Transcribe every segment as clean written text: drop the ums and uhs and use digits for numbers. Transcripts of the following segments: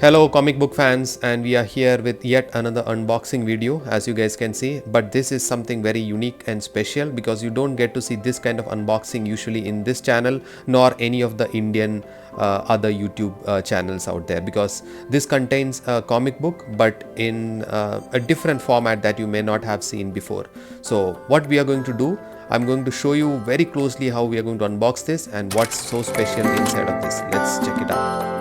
Hello comic book fans, and we are here with yet another unboxing video, as you guys can see. But this is something very unique and special because you don't get to see this kind of unboxing usually in this channel nor any of the Indian other YouTube channels out there, because this contains a comic book but in a different format that you may not have seen before. So what we are going to do, I'm going to show you very closely how we are going to unbox this and what's so special inside of this. Let's check it out.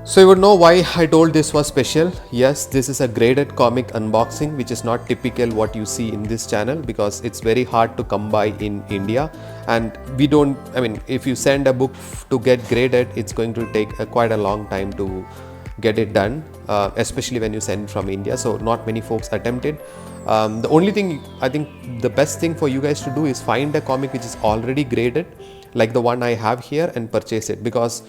So you would know why I told this was special. Yes, this is a graded comic unboxing, which is not typical what you see in this channel because it's very hard to come by in India, and we don't, if you send a book to get graded, it's going to take quite a long time to get it done, especially when you send from India. So not many folks attempt it. The only thing, I think the best thing for you guys to do is find a comic which is already graded, like the one I have here, and purchase it, because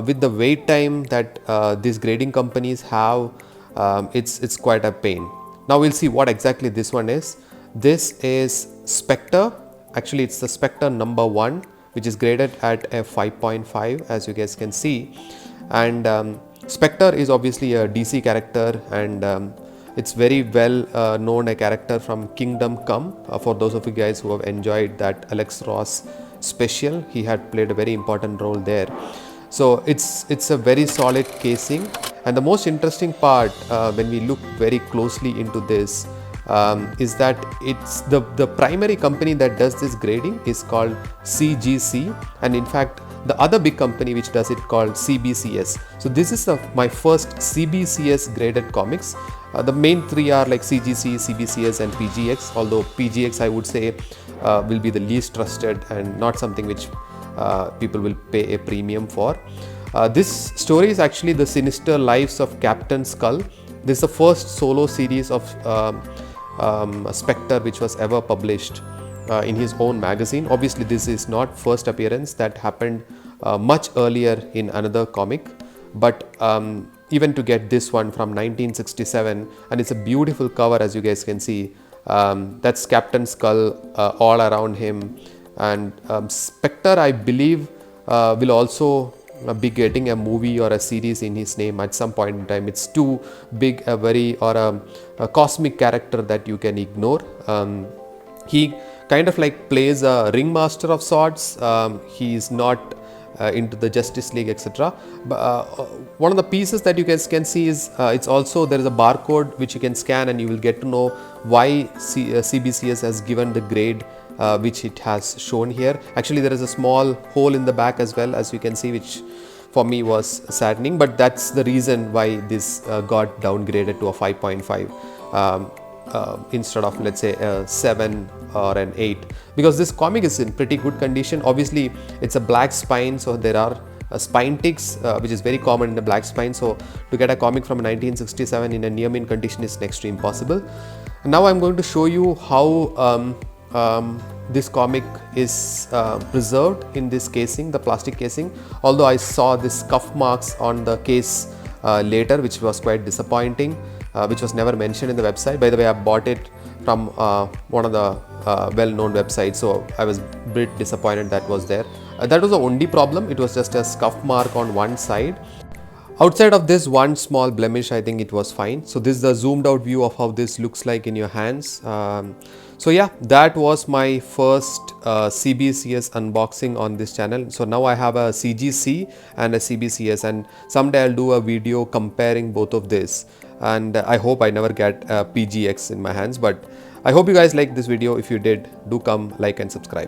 with the wait time that these grading companies have, it's quite a pain. Now we'll see what exactly this one is. This is Spectre. Actually, it's the Spectre number 1, which is graded at a 5.5, as you guys can see. And Spectre is obviously a DC character, and it's very well known a character from Kingdom Come. For those of you guys who have enjoyed that Alex Ross special, he had played a very important role there. So it's a very solid casing, and the most interesting part when we look very closely into this is that it's the primary company that does this grading is called CGC, and in fact the other big company which does it called CBCS. So this is my first CBCS graded comics. The main three are like CGC, CBCS and PGX, although PGX I would say will be the least trusted and not something which people will pay a premium for. This story is actually the sinister lives of Captain Skull. This is the first solo series of Spectre which was ever published in his own magazine. Obviously this is not first appearance, that happened much earlier in another comic, but even to get this one from 1967, and it's a beautiful cover, as you guys can see. That's Captain Skull all around him. And Spectre, I believe, will also be getting a movie or a series in his name at some point in time. It's too big a cosmic character that you can ignore. He kind of like plays a ringmaster of sorts. He is not into the Justice League, etc. But one of the pieces that you guys can see is it's also, there is a barcode which you can scan, and you will get to know why CBCS has given the grade which it has shown here. Actually, there is a small hole in the back as well, as you can see, which for me was saddening, but that's the reason why this got downgraded to a 5.5 instead of, let's say, a 7 or an 8, because this comic is in pretty good condition. Obviously it's a black spine, so there are spine ticks which is very common in the black spine, so to get a comic from 1967 in a near mint condition is next to impossible. Now I'm going to show you how this comic is preserved in this casing, the plastic casing, although I saw this scuff marks on the case later, which was quite disappointing, which was never mentioned in the website. By the way, I bought it from one of the well-known websites, so I was a bit disappointed that was there. That was the only problem. It was just a scuff mark on one side. Outside of this one small blemish, I think it was fine. So this is the zoomed out view of how this looks like in your hands. So yeah, that was my first CBCS unboxing on this channel. So now I have a CGC and a CBCS, and someday I'll do a video comparing both of this, and I hope I never get a PGX in my hands. But I hope you guys liked this video. If you did, do come like and subscribe.